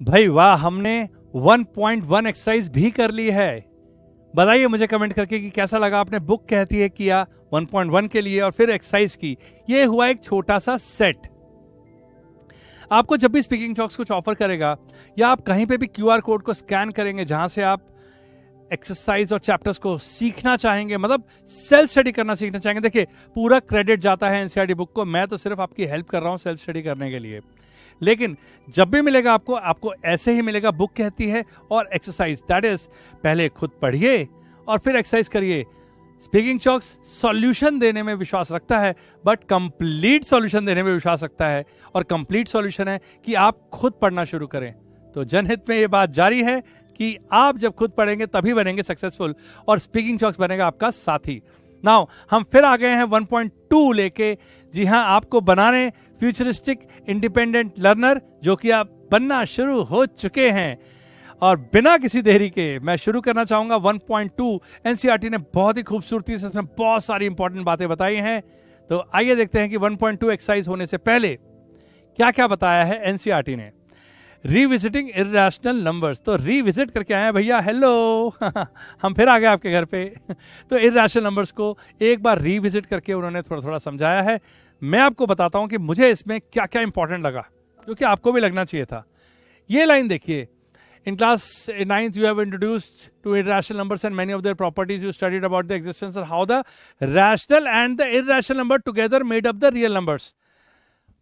भाई वाह, हमने 1.1 एक्सरसाइज भी कर ली है। बताइए मुझे कमेंट करके कि कैसा लगा। आपने बुक कहती है किया 1.1 के लिए और फिर एक्सरसाइज की। ये हुआ एक छोटा सा सेट। आपको जब भी स्पीकिंग चॉक्स कुछ ऑफर करेगा या आप कहीं पे भी क्यूआर कोड को स्कैन करेंगे जहां से आप एक्सरसाइज और चैप्टर्स को सीखना चाहेंगे, मतलब सेल्फ स्टडी करना सीखना चाहेंगे, देखिए पूरा क्रेडिट जाता है एनसीईआरटी बुक को। मैं तो सिर्फ आपकी हेल्प कर रहा हूं सेल्फ स्टडी करने के लिए। लेकिन जब भी मिलेगा आपको ऐसे ही मिलेगा। बुक कहती है और एक्सरसाइज, दैट इज पहले खुद पढ़िए और फिर एक्सरसाइज करिए। स्पीकिंग चॉक्स सॉल्यूशन देने में विश्वास रखता है, बट कंप्लीट सॉल्यूशन देने में विश्वास रखता है। और कंप्लीट सॉल्यूशन है कि आप खुद पढ़ना शुरू करें। तो जनहित में ये बात जारी है कि आप जब खुद पढ़ेंगे तभी बनेंगे सक्सेसफुल और स्पीकिंग चॉक्स बनेगा आपका साथी। नाउ हम फिर आ गए हैं 1.2 लेके। जी हाँ, आपको बनाने फ्यूचरिस्टिक इंडिपेंडेंट लर्नर, जो कि आप बनना शुरू हो चुके हैं। और बिना किसी देरी के मैं शुरू करना चाहूंगा 1.2। एनसीईआरटी ने बहुत ही खूबसूरती से इसमें बहुत सारी इंपॉर्टेंट बातें बताई हैं। तो आइए देखते हैं कि 1.2 एक्सरसाइज होने से पहले क्या क्या बताया है एनसीईआरटी ने। रीविजिटिंग इर्रेशनल नंबर्स, तो रीविजिट करके आए हैं भैया, हेलो हम फिर आ गए आपके घर पे तो इर्रेशनल नंबर्स को एक बार रीविजिट करके उन्होंने थोड़ा थोड़ा समझाया है। मैं आपको बताता हूं कि मुझे इसमें क्या क्या इंपॉर्टेंट लगा, जो कि आपको भी लगना चाहिए था। ये लाइन देखिए, in class 9th you have introduced to irrational numbers and many of their properties. You studied about the existence and how the rational and the irrational number together made up the real numbers.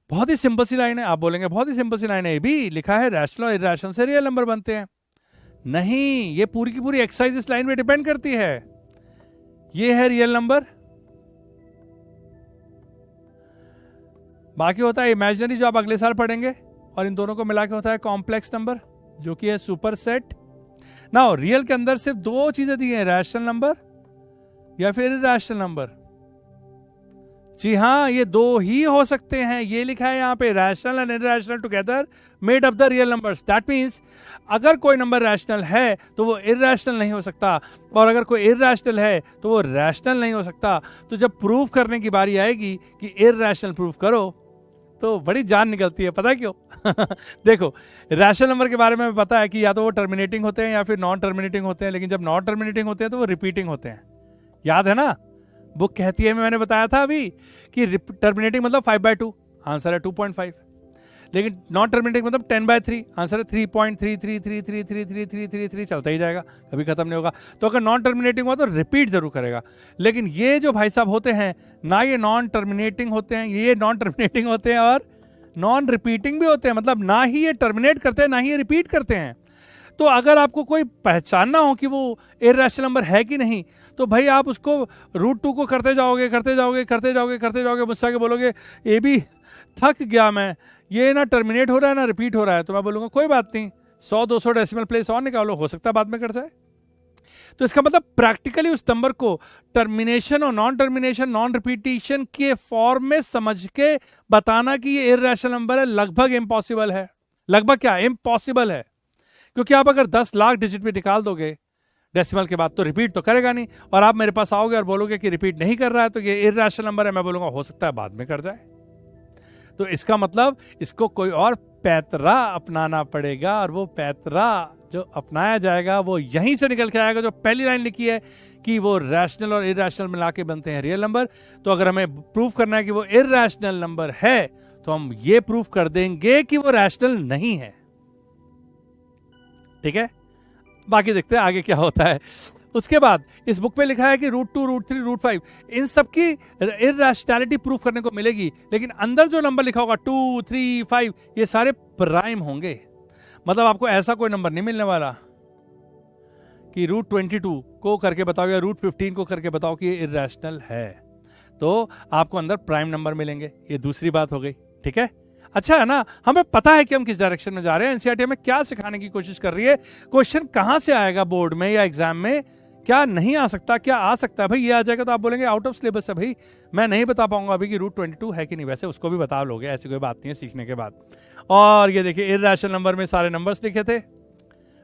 बहुत ही simple सी line है। आप बोलेंगे बहुत ही simple सी line है, ये भी लिखा है रैशनल और इर्रेशनल से रियल नंबर बनते हैं। नहीं, ये पूरी की पूरी एक्सरसाइज इस लाइन पे डिपेंड करती है। ये है रियल नंबर, बाकी होता है इमेजिनरी जो आप अगले साल पढ़ेंगे, और इन दोनों को मिला के होता है कॉम्प्लेक्स नंबर जो कि है सुपर सेट। नाउ रियल के अंदर सिर्फ दो चीजें दी हैं, रैशनल नंबर या फिर इर्रेशनल नंबर। जी हाँ, ये दो ही हो सकते हैं। ये लिखा है यहाँ पे, rational and irrational together made up the real numbers. That means अगर कोई नंबर रैशनल है तो वो इर्रेशनल नहीं हो सकता, और अगर कोई इर्रेशनल है तो वो रैशनल नहीं हो सकता। तो जब प्रूफ करने की बारी आएगी कि इर्रेशनल प्रूफ करो तो बड़ी जान निकलती है। पता है क्यों? देखो, रैशनल नंबर के बारे में पता है कि या तो वो टर्मिनेटिंग होते हैं या फिर नॉन टर्मिनेटिंग होते हैं, लेकिन जब नॉन टर्मिनेटिंग होते हैं तो वो रिपीटिंग होते हैं। याद है ना, बुक कहती है, मैंने बताया था अभी कि टर्मिनेटिंग मतलब 5/2, आंसर है 2.5। लेकिन नॉन टर्मिनेटिंग मतलब 10/3, आंसर है 3.33333333 चलता ही जाएगा, कभी खत्म नहीं होगा। तो अगर नॉन टर्मिनेटिंग हुआ तो रिपीट जरूर करेगा। लेकिन ये जो भाई साहब होते हैं ना, ये नॉन टर्मिनेटिंग होते हैं, ये नॉन टर्मिनेटिंग होते हैं और नॉन रिपीटिंग भी होते हैं। मतलब ना ही ये टर्मिनेट करते हैं ना ही ये रिपीट करते हैं। तो अगर आपको कोई पहचानना हो कि वो इर्रेशनल नंबर है कि नहीं, तो भाई आप उसको √2 को करते जाओगे करते जाओगे करते जाओगे करते जाओगे, मुझसे आगे बोलोगे ये भी थक गया मैं, ये ना टर्मिनेट हो रहा है ना रिपीट हो रहा है। तो मैं बोलूंगा कोई बात नहीं, 100-200 डेसिमल प्लेस और निकालो, हो सकता है बाद में कर जाए। तो इसका मतलब प्रैक्टिकली उस नंबर को टर्मिनेशन और नॉन टर्मिनेशन, नॉन रिपीटिशन के फॉर्म में समझ के बताना कि ये इर्रेशनल नंबर है, लगभग इम्पॉसिबल है। लगभग क्या, इम्पॉसिबल है। क्योंकि आप अगर 10 लाख डिजिट भी निकाल दोगे डेसिमल के बाद तो रिपीट तो करेगा नहीं, और आप मेरे पास आओगे और बोलोगे कि रिपीट नहीं कर रहा है तो ये इर्रेशनल नंबर है, मैं बोलूंगा हो सकता है बाद में कर जाए। तो इसका मतलब इसको कोई और पैतरा अपनाना पड़ेगा, और वो पैतरा जो अपनाया जाएगा वो यहीं से निकल के आएगा जो पहली लाइन लिखी है कि वो रैशनल और इर्रेशनल मिला के बनते हैं रियल नंबर। तो अगर हमें प्रूफ करना है कि वो इर्रेशनल नंबर है तो हम ये प्रूफ कर देंगे कि वो रैशनल नहीं है। ठीक है, बाकी देखते हैं आगे क्या होता है। उसके बाद इस बुक में लिखा है कि √2, √3, √5 इन सब की इर्रेशनैलिटी प्रूफ करने को मिलेगी, लेकिन अंदर जो नंबर लिखा होगा 2, 3, 5 ये सारे प्राइम होंगे। मतलब आपको ऐसा कोई नंबर नहीं मिलने वाला कि √22 को करके बताओ या √15 को करके बताओ कि ये इर्रेशनल है। तो आपको अंदर प्राइम नंबर मिलेंगे। ये दूसरी बात हो गई। ठीक है, अच्छा है ना, हमें पता है कि हम किस डायरेक्शन में जा रहे हैं। एनसीईआरटी हमें क्या सिखाने की कोशिश कर रही है, क्वेश्चन कहां से आएगा बोर्ड में या एग्जाम में, क्या नहीं आ सकता, क्या आ सकता है। भाई ये आ जाएगा तो आप बोलेंगे आउट ऑफ सिलेबस है। भाई मैं नहीं बता पाऊंगा अभी कि √22 है कि नहीं, वैसे उसको भी बता लोगे, ऐसी कोई बात नहीं है सीखने के बाद। और ये देखिए, इर्रेशनल नंबर में सारे नंबर्स लिखे थे,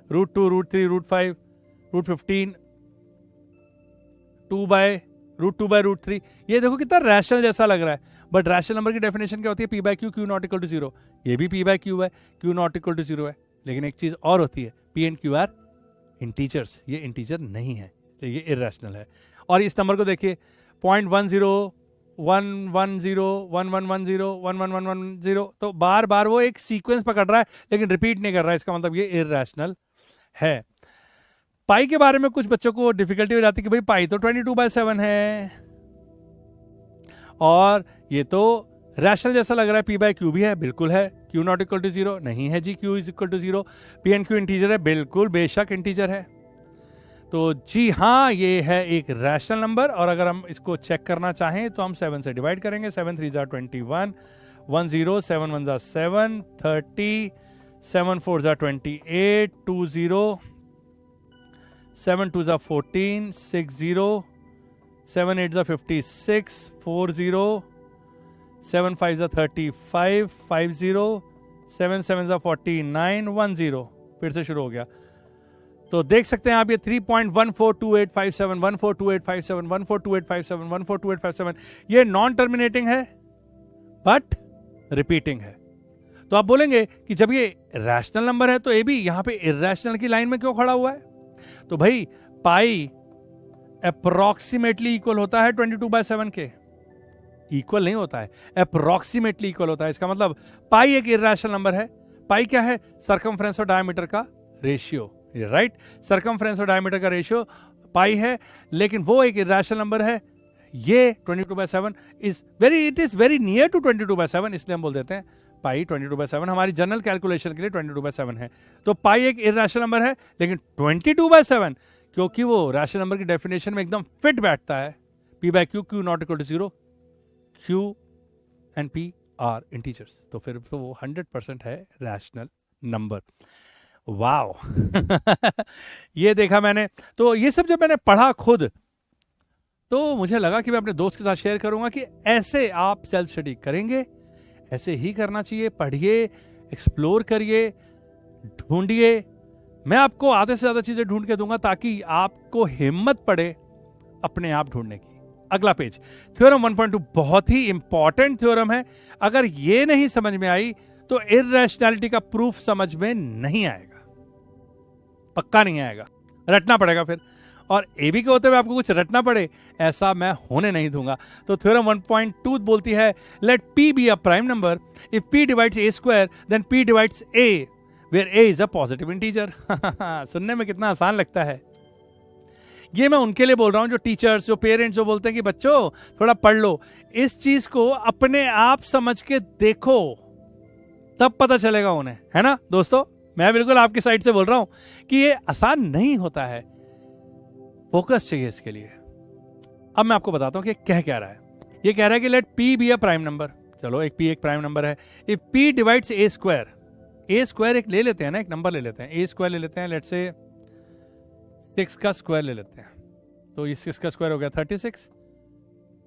√2, √3, √5, √15, √2/√3। ये देखो कितना रैशनल जैसा लग रहा है, बट रैशनल नंबर की डेफिनेशन क्या होती है, P/Q, Q not equal to 0। ये भी P/Q है, Q not equal to 0 है। लेकिन एक चीज और होती है, p and Q R integers, ये इंटीजर नहीं है, तो ये इरेशनल है। और इस नंबर को देखिए 0.10 110 1110 111110, तो बार बार वो एक सीक्वेंस पकड़ रहा है लेकिन रिपीट नहीं कर रहा है, इसका मतलब ये इरेशनल है। पाई के बारे में कुछ बच्चों को डिफिकल्टी हो जाती है कि भाई पाई तो 22/7 है और ये तो रैशनल जैसा लग रहा है, p/q भी है, बिल्कुल है। q नॉट इक्वल टू 0 नहीं है जी, q is equal to 0। p and q integer है, बिल्कुल बेशक इंटीजर है। तो जी हाँ, ये है एक रैशनल नंबर। और अगर हम इसको चेक करना चाहें तो हम 7 से डिवाइड करेंगे। 7 3 जा 21, 10 7 1 जा 7, 30, 7 4 जा 28, 20, 7 2 जा 14, 60, 7 8 जा 56, 40, 7 5 जा 35, 50, 7 7 जा 49, 10। फिर से शुरू हो गया। तो देख सकते हैं आप ये 3.142857, 142857, 142857, 142857, ये नॉन टर्मिनेटिंग है बट रिपीटिंग है। तो आप बोलेंगे कि जब ये रैशनल नंबर है तो ये भी यहां पे इरैशनल की लाइन में क्यों खड़ा हुआ है? तो भाई पाई अप्रोक्सीमेटली इक्वल होता है 22/7 के, इक्वल नहीं होता है, अप्रोक्सीमेटली इक्वल होता है। इसका मतलब पाई एक इरैशनल नंबर है। पाई क्या है? सरकमफ्रेंस और डायमीटर का रेशियो, राइट? सरकमफ्रेंस और डायमीटर का रेशियो पाई है, लेकिन वो एक इरैशनल नंबर है। ये 22/7 it is very near to 22/7, इसलिए हम बोल देते हैं पाई 22/7 हमारी जनरल कैलकुलेशन के लिए 22/7 है। तो पाई एक इरैशनल नंबर है, लेकिन 22/7 क्योंकि वो रैशनल नंबर की डेफिनेशन में एकदम फिट बैठता है। p/q, q not equal to 0, q and p are integers, तो फिर तो वो 100% है रैशनल नंबर। वाओ ये देखा मैंने। तो ये सब जब मैंने पढ़ा खुद, तो मुझे लगा कि मैं अपने दोस्त के साथ शेयर करूंगा कि ऐसे आप सेल्फ स्टडी करेंगे, ऐसे ही करना चाहिए। पढ़िए, एक्सप्लोर करिए, ढूंढिए। मैं आपको आधे से ज्यादा चीजें ढूंढ के दूंगा ताकि आपको हिम्मत पड़े अपने आप ढूंढने की। अगला पेज, थ्योरम 1.2 बहुत ही इंपॉर्टेंट थ्योरम है। अगर ये नहीं समझ में आई तो इररेशनैलिटी का प्रूफ समझ में नहीं आएगा, पक्का नहीं आएगा, रटना पड़ेगा फिर। और एबी के होते हुए आपको कुछ रटना पड़े, ऐसा मैं होने नहीं दूंगा। तो थ्योरम 1.2 बोलती है, let p be a prime number if p divides a square then p divides a where a is a positive integer. सुनने में कितना आसान लगता है। ये मैं उनके लिए बोल रहा हूं जो टीचर्स, जो पेरेंट्स, जो बोलते हैं कि बच्चों थोड़ा पढ़ लो। इस चीज को अपने आप समझ के देखो, तब पता चलेगा उन्हें, है ना दोस्तों? मैं बिल्कुल आपकी साइड से बोल रहा हूं कि ये आसान नहीं होता है, फोकस चाहिए इसके लिए। अब मैं आपको बताता हूं कि कह क्या रहा है। ये कह रहा है कि let p be a prime number. चलो, एक p एक प्राइम नंबर है। If p divides a square एक ले लेते हैं ना, एक नंबर ले लेते हैं, a स्क्वायर ले लेते हैं, लेट से 6 का स्क्वायर ले लेते हैं। तो ये 6 का स्क्वायर हो गया 36,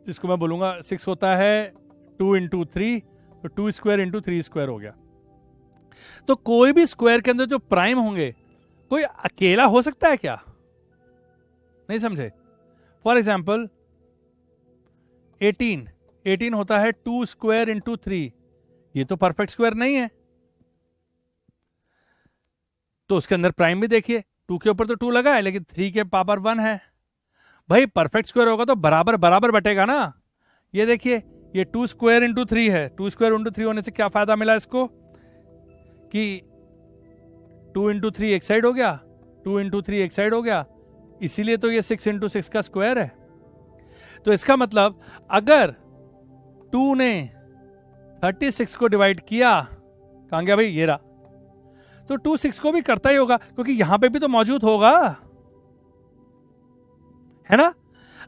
जिसको मैं बोलूंगा 6 होता है 2 इंटू 3, तो 2 स्क्वायर इंटू 3 स्क्वायर हो गया। तो कोई भी स्क्वायर के अंदर जो प्राइम होंगे, कोई अकेला हो सकता है क्या? नहीं समझे? फॉर एग्जाम्पल 18 होता है 2 स्क्वायर इंटू 3, ये तो परफेक्ट स्क्वायर नहीं है, तो उसके अंदर प्राइम भी देखिए, 2 के ऊपर तो 2 लगा है लेकिन 3 के पावर 1 है। भाई परफेक्ट स्क्वायर होगा तो बराबर बराबर बटेगा ना। ये देखिए, ये 2 स्क्वायर इंटू 3 है। 2 स्क्वायर इंटू 3 होने से क्या फायदा मिला इसको कि 2 इंटू 3 एक साइड हो गया, 2 इंटू 3 एक साइड हो गया, इसीलिए तो ये 6 इंटू 6 का स्क्वायर है। तो इसका मतलब अगर 2 ने 36 को डिवाइड किया, कहां गया भाई? ये रहा। तो 2 6 को भी करता ही होगा क्योंकि यहां पे भी तो मौजूद होगा, है ना?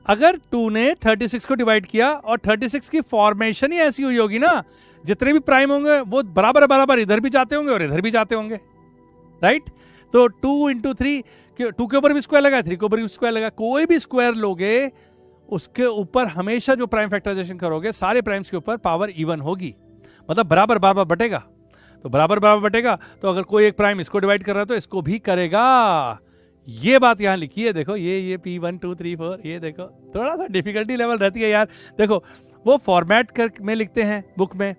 अगर 2 ने 36 को डिवाइड किया और 36 की फॉर्मेशन ही ऐसी हुई होगी ना, जितने भी प्राइम होंगे वो बराबर बराबर इधर भी जाते होंगे और इधर भी जाते होंगे, राइट? तो 2 इंटू 3, 2 के ऊपर भी स्क्वायर लगा, 3 के ऊपर भी स्क्वायर लगा। कोई भी स्क्वायर लोगे उसके ऊपर हमेशा जो प्राइम फैक्टराइजेशन करोगे, सारे प्राइम्स के ऊपर पावर इवन होगी, मतलब बराबर बराबर बटेगा। तो बराबर बराबर बटेगा, तो अगर कोई एक प्राइम इसको डिवाइड कर रहा है तो इसको भी करेगा। ये बात यहां लिखी है, देखो ये P1 2 3 4, ये देखो थोड़ा सा डिफिकल्टी लेवल रहती है यार। देखो वो फॉर्मेट कर में लिखते हैं बुक में,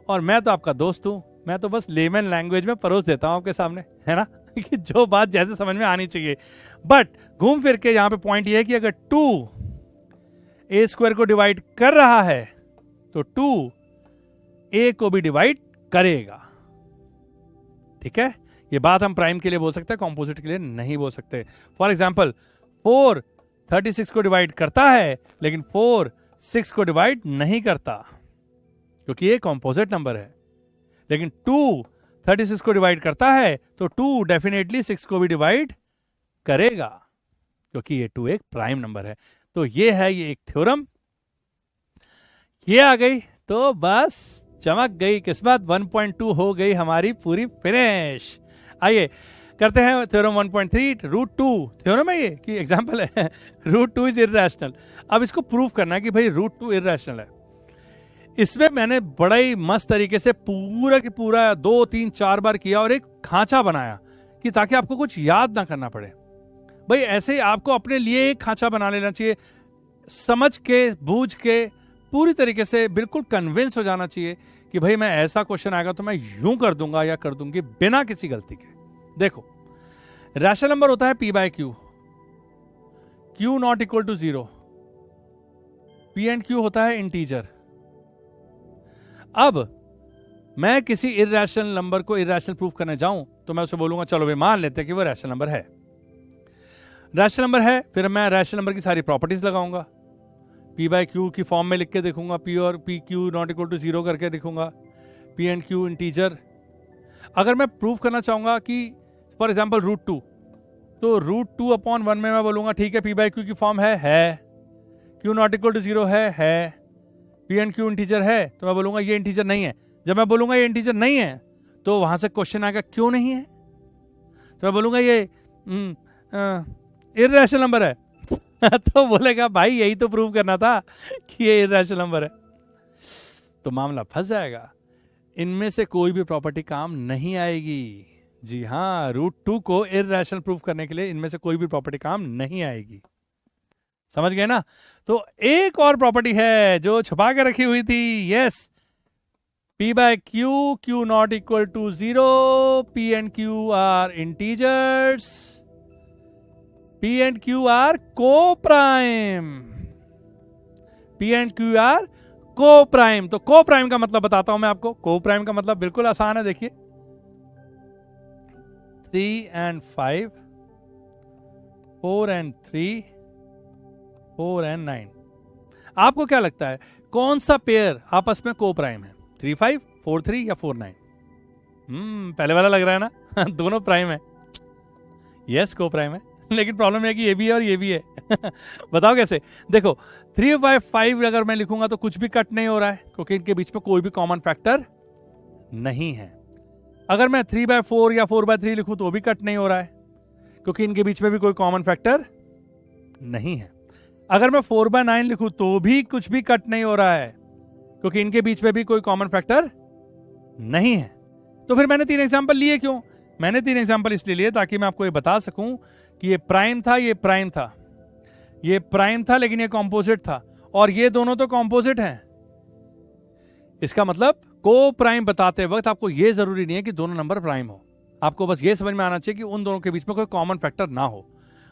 और मैं तो आपका दोस्त हूं, मैं तो बस लेमन लैंग्वेज में परोस देता हूं आपके सामने, है ना, कि जो बात जैसे समझ में आनी चाहिए। बट घूम फिर के यहां पे पॉइंट ये है कि अगर 2 ए स्क्वायर को डिवाइड कर रहा है तो 2 ए को भी डिवाइड करेगा। ठीक है, ये बात हम प्राइम के लिए बोल सकते हैं, कॉम्पोजिट के लिए नहीं बोल सकते। फॉर एग्जाम्पल 4 36 को डिवाइड करता है, लेकिन 4 6 को डिवाइड नहीं करता, क्योंकि ये कॉम्पोजिट नंबर है। लेकिन 2 36 को डिवाइड करता है तो 2 डेफिनेटली 6 को भी डिवाइड करेगा, क्योंकि ये 2 एक प्राइम नंबर है। तो ये है ये एक थ्योरम, ये आ गई तो बस चमक गई किस्मत, 1.2 हो गई हमारी पूरी फिनिश। आइए करते हैं थ्योरम 1.3, √2 थ्योरम है ये कि एग्जांपल है, √2 इज इर्रेशनल। अब इसको प्रूव करना है कि भाई √2 इर्रेशनल है। इसमें मैंने बड़ा ही मस्त तरीके से पूरा की पूरा 2 3 4 बार किया और एक खांचा बनाया कि ताकि आपको कुछ याद ना करना पड़े। भाई ऐसे ही आपको अपने लिए एक खांचा बना लेना चाहिए, समझ के बूझ के पूरी तरीके से बिल्कुल कन्विंस हो जाना चाहिए कि भाई मैं ऐसा क्वेश्चन आएगा तो मैं यूं कर दूंगा या कर दूंगी बिना किसी गलती के। देखो रैशनल नंबर होता है P by Q, Q not equal to 0, P and Q होता है इंटीजर। अब मैं किसी इर्रेशनल नंबर को इर्रेशनल प्रूफ करने जाऊं तो मैं उसे बोलूंगा चलो भाई मान लेते हैं कि वो रैशनल नंबर है। रैशनल नंबर है, फिर मैं रैशनल नंबर की सारी प्रॉपर्टीज लगाऊंगा, P by Q की फॉर्म में लिख के देखूंगा, P और P Q not equal to 0 करके देखूंगा, P एंड Q इंटीजर। अगर मैं प्रूफ करना चाहूंगा कि फॉर एग्जाम्पल √2, तो √2/1 में मैं बोलूंगा ठीक है P by Q की फॉर्म है, Q नॉट इक्वल टू 0 है, P एंड Q इंटीजर है, तो मैं बोलूंगा ये इंटीजर नहीं है। जब मैं बोलूंगा ये इंटीजर नहीं है तो वहां से क्वेश्चन आएगा क्यों नहीं है, तो मैं बोलूंगा ये इर्रेशनल नंबर है तो बोलेगा भाई यही तो प्रूव करना था कि ये इर्रेशनल नंबर है, तो मामला फंस जाएगा। इनमें से कोई भी प्रॉपर्टी काम नहीं आएगी। जी हाँ, √2 को इर्रेशनल प्रूफ करने के लिए इनमें से कोई भी प्रॉपर्टी काम नहीं आएगी। समझ गए ना? तो एक और प्रॉपर्टी है जो छुपा के रखी हुई थी, yes, P by Q, Q not equal to 0, P and Q are integers, P and Q are co-prime, P and Q are co-prime। तो co-prime का मतलब बताता हूं मैं आपको। co-prime का मतलब बिल्कुल आसान है, देखिए 3 and 5, 4 and 3, 4 and 9। आपको क्या लगता है कौन सा पेयर आपस में co-prime है, 3 5, 4 3 या 4 9? पहले वाला लग रहा है ना दोनों प्राइम है, यस co-prime है, लेकिन प्रॉब्लम है कि ये भी है और ये भी है बताओ कैसे? देखो 3 by 5 अगर मैं लिखूंगा तो कुछ भी कट नहीं हो रहा है क्योंकि इनके बीच में कोई भी कॉमन फैक्टर नहीं है। अगर मैं 3 by 4 या 4 by 3 लिखूं तो भी कट नहीं हो रहा है क्योंकि इनके बीच में भी कोई कॉमन फैक्टर नहीं है। अगर मैं 4 by 9 लिखूं तो भी कुछ भी कट नहीं हो रहा है क्योंकि इनके बीच में भी कोई कॉमन फैक्टर नहीं है। तो फिर मैंने 3 एग्जांपल लिए क्यों? मैंने 3 एग्जांपल इसलिए लिए ताकि मैं आपको ये बता सकूं कि ये प्राइम था, ये प्राइम था, ये प्राइम था, लेकिन ये कॉम्पोजिट था, और ये दोनों तो कॉम्पोजिट हैं। इसका मतलब को प्राइम बताते वक्त आपको ये जरूरी नहीं है कि दोनों नंबर प्राइम हो, आपको बस ये समझ में आना चाहिए कि उन दोनों के बीच में कोई कॉमन फैक्टर ना हो।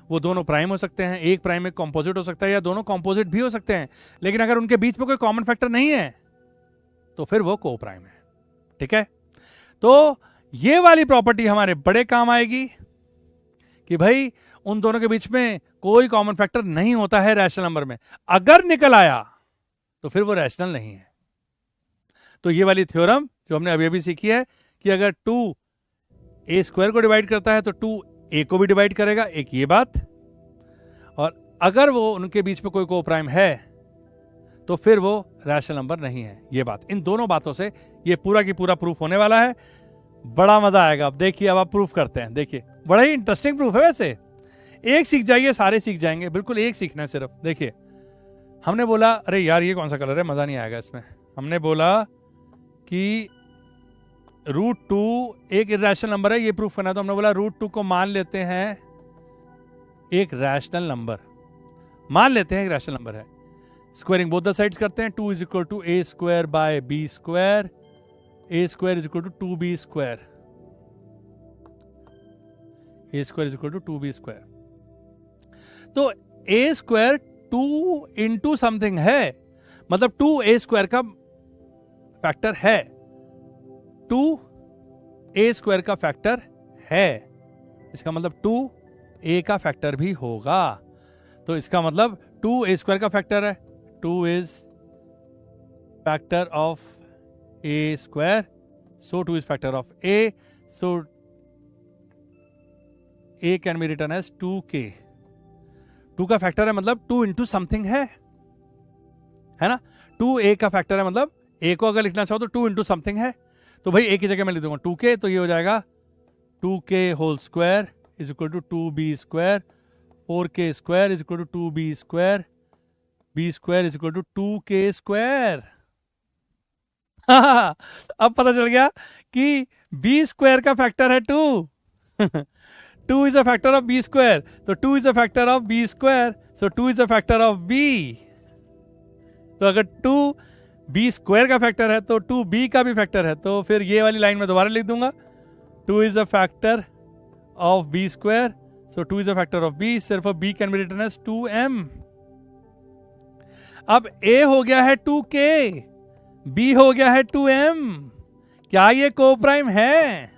वो दोनों प्राइम हो सकते हैं, एक प्राइम एक कॉम्पोजिट हो सकता है, या दोनों कॉम्पोजिट भी हो सकते हैं, लेकिन अगर उनके बीच में कोई कॉमन फैक्टर नहीं है तो फिर वो को प्राइम है। ठीक है, तो ये वाली प्रॉपर्टी हमारे बड़े काम आएगी कि भाई उन दोनों के बीच में कोई कॉमन फैक्टर नहीं होता है रैशनल नंबर में। अगर निकल आया तो फिर वो रैशनल नहीं है। तो ये वाली थ्योरम जो हमने अभी अभी सीखी है कि अगर 2 a स्क्वायर को डिवाइड करता है तो 2 a को भी डिवाइड करेगा, एक ये बात, और अगर वो उनके बीच में कोई को प्राइम है तो फिर वो रैशनल नंबर नहीं है, ये बात। इन दोनों बातों से ये पूरा की पूरा प्रूफ होने वाला है। बड़ा मजा आएगा। अब देखिए, अब आप प्रूफ करते हैं। देखिए बड़ा ही इंटरेस्टिंग प्रूफ है वैसे। एक सीख जाइए सारे सीख जाएंगे, बिल्कुल एक सीखना है सिर्फ। देखिए हमने बोला अरे यार ये कौन सा कलर है, मजा नहीं आएगा इसमें। हमने बोला कि √2 एक इर्रेशनल नंबर है, ये प्रूफ करना है, तो हमने बोला √2 को मान लेते हैं एक रैशनल नंबर, मान लेते हैं एक रैशनल नंबर है। स्क्वायरिंग बोथ द साइड्स करते हैं, 2 = a² by b² a square is equal to 2b square, a square is equal to 2b square. तो ए स्क्वायर 2 इंटू समथिंग है, मतलब 2 ए स्क्वायर का फैक्टर है, 2 ए स्क्वायर का फैक्टर है, इसका मतलब 2 ए का फैक्टर भी होगा। तो इसका मतलब 2 ए स्क्वायर का फैक्टर है, 2 is factor of a square, so 2 is factor of a, so a can be written as 2k। 2 का फैक्टर है मतलब 2 इंटू समथिंग है ना। 2 ए का फैक्टर है मतलब ए को अगर लिखना चाहो तो 2 इंटू समथिंग है, तो भाई ए की जगह मैं लिख दूंगा 2k, तो ये हो जाएगा 2k whole square is equal to 2b square, 4k square is equal to 2b square, b square is equal to 2k square. अब पता चल गया कि b स्क्वायर का फैक्टर है 2। 2 is a factor of b square, तो 2 is a factor of b square, so 2 is a factor of b। तो अगर 2 b स्क्वायर का फैक्टर है तो 2 b का भी फैक्टर है, तो फिर ये वाली लाइन में दोबारा लिख दूंगा 2 is a factor of b square, so 2 is a factor of b, सिर्फ b can be written as 2m। अब a हो गया है 2k, b हो गया है 2m। क्या ये कोप्राइम है?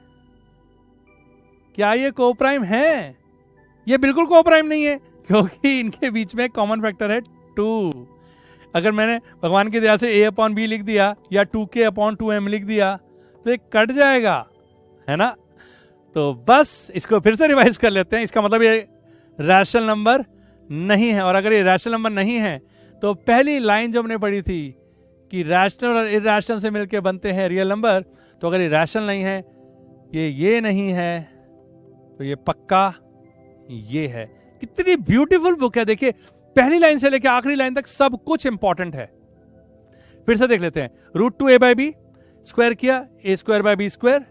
क्या ये कोप्राइम है? ये बिल्कुल कोप्राइम नहीं है, क्योंकि इनके बीच में कॉमन फैक्टर है 2। अगर मैंने भगवान की दया से a अपॉन बी लिख दिया या 2k अपॉन 2m लिख दिया तो ये कट जाएगा, है ना। तो बस इसको फिर से रिवाइज कर लेते हैं। इसका मतलब ये रैशनल नंबर नहीं है, और अगर ये रैशनल नंबर नहीं है तो पहली लाइन जो हमने पढ़ी थी कि रैशनल और इरैशनल से मिलकर बनते हैं रियल नंबर, तो अगर ये रैशनल नहीं है, ये नहीं है, तो ये पक्का ये है। कितनी ब्यूटीफुल बुक है, देखिए पहली लाइन से लेकर आखिरी लाइन तक सब कुछ इंपॉर्टेंट है। फिर से देख लेते हैं। √2a/b स्क्वायर किया, a square by b square,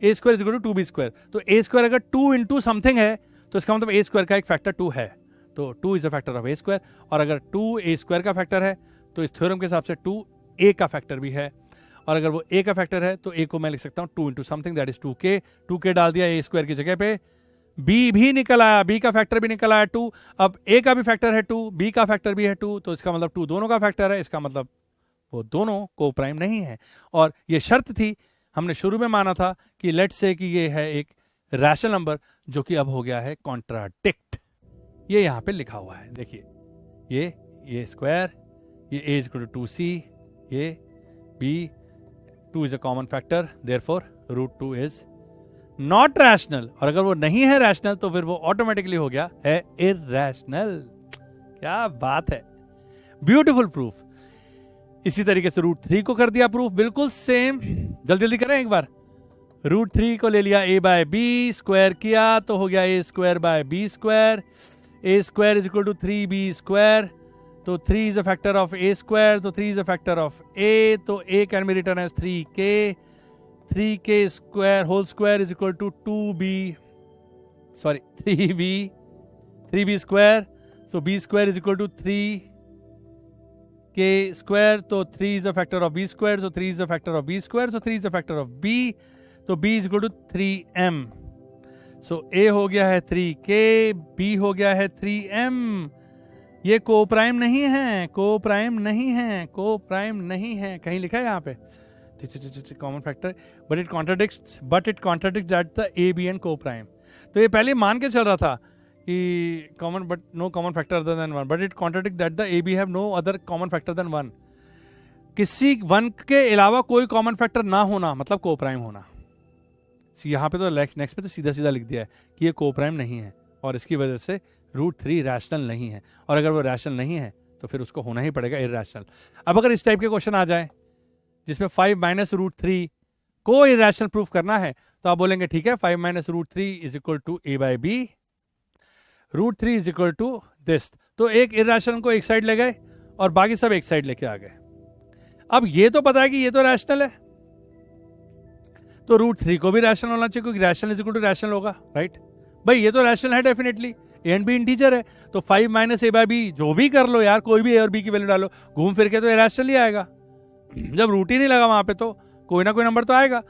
a square is equal to 2b square. तो ए स्क्वायर अगर 2 इंटू समथिंग है तो इसका मतलब ए स्क्वायर का एक फैक्टर 2 है, तो 2 is a factor of a square. और अगर 2 ए स्क्वायर का फैक्टर है तो इस थ्योरम के हिसाब से 2 ए का फैक्टर भी है, और अगर वो ए का फैक्टर है तो ए को मैं लिख सकता हूं 2 into something, that is 2k। 2k डाल दिया ए स्क्वायर की जगह पे, बी भी निकल आया, बी का फैक्टर भी निकल आया 2। अब ए का भी फैक्टर है 2, बी का फैक्टर भी है 2, तो इसका मतलब 2 दोनों का फैक्टर है, इसका मतलब वो दोनों कोप्राइम नहीं है। और ये शर्त थी, हमने शुरू में माना था कि लेट्स से कि ये है एक रैशनल नंबर, जो कि अब हो गया है कॉन्ट्राडिक्ट। ये यहां पे लिखा हुआ है, देखिए ये स्क्वायर, ये a is equal to 2c, ये b, 2 is a common factor, therefore √2 is not rational. और अगर वो नहीं है रैशनल तो फिर वो ऑटोमेटिकली हो गया है इरैशनल। क्या बात है, ब्यूटीफुल प्रूफ। इसी तरीके से √3 को कर दिया प्रूफ, बिल्कुल सेम। जल्दी जल्दी करें एक बार। √3 को ले लिया a/b, स्क्वायर किया तो हो गया a square by b square, a square is equal to 3b square, तो 3 is a factor of a square, तो 3 is a factor of a, तो a can be written as 3k। 3k square whole square is equal to 3b square, so b square is equal to 3k square, तो 3 is a factor of b square, so 3 is a factor of b square, so 3 is a factor of b, तो b is equal to 3m। So a हो गया है 3k, b हो गया है 3m। ये coprime नहीं है, कोप्राइम नहीं है, कोप्राइम नहीं है। कहीं लिखा है यहाँ पे common factor, but it contradicts that the a b and coprime. तो ये पहले मान के चल रहा था कि common but no common factor other than 1, but it contradict that the a b have no other common factor then 1। किसी 1 के अलावा कोई कॉमन फैक्टर ना होना मतलब कोप्राइम होना। यहाँ पे तो नेक्स्ट पे तो सीधा सीधा लिख दिया है कि ये कोप्राइम नहीं है, और इसकी वजह से √3 रैशनल नहीं है, और अगर वो रैशनल नहीं है तो फिर उसको होना ही पड़ेगा इरैशनल। अब अगर इस टाइप के क्वेश्चन आ जाए जिसमें 5 माइनस √3 को इरैशनल प्रूफ करना है, तो आप बोलेंगे ठीक है 5 minus √3 is equal to a/b, √3 is equal to this. तो एक इरैशनल को एक साइड ले गए और बाकी सब एक साइड लेके आ गए। अब ये तो पता है कि ये तो रैशनल है, तो √3 को भी रैशनल होना चाहिए, क्योंकि rational is equal to rational होगा, राइट भाई। ये तो रैशनल है definitely, a and b integer है, तो 5 माइनस a/b जो भी कर लो यार, कोई भी a और b की वैल्यू डालो, घूम फिर के तो रैशनल ही आएगा। जब रूट ही नहीं लगा वहां पे तो कोई ना कोई नंबर तो आएगा।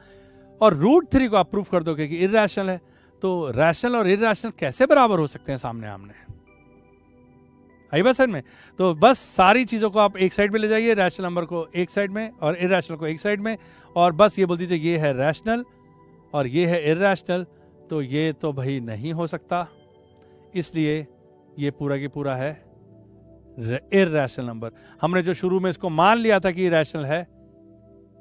और रूट 3 को आप प्रूफ कर दोगे कि इरैशनल है। तो रैशनल और इरैशनल कैसे बराबर हो सकते हैं सामने आमने? आई बात समझ में? तो बस सारी चीजों को आप एक साइड में ले जाइए, रैशनल नंबर को एक साइड में और इरैशनल को एक साइड में, और बस ये बोल दीजिए ये है रैशनल और ये है इरैशनल। तो ये तो भाई नहीं हो सकता, इसलिए ये पूरा की पूरा है इरैशनल नंबर। हमने जो शुरू में इसको मान लिया था कि रैशनल है,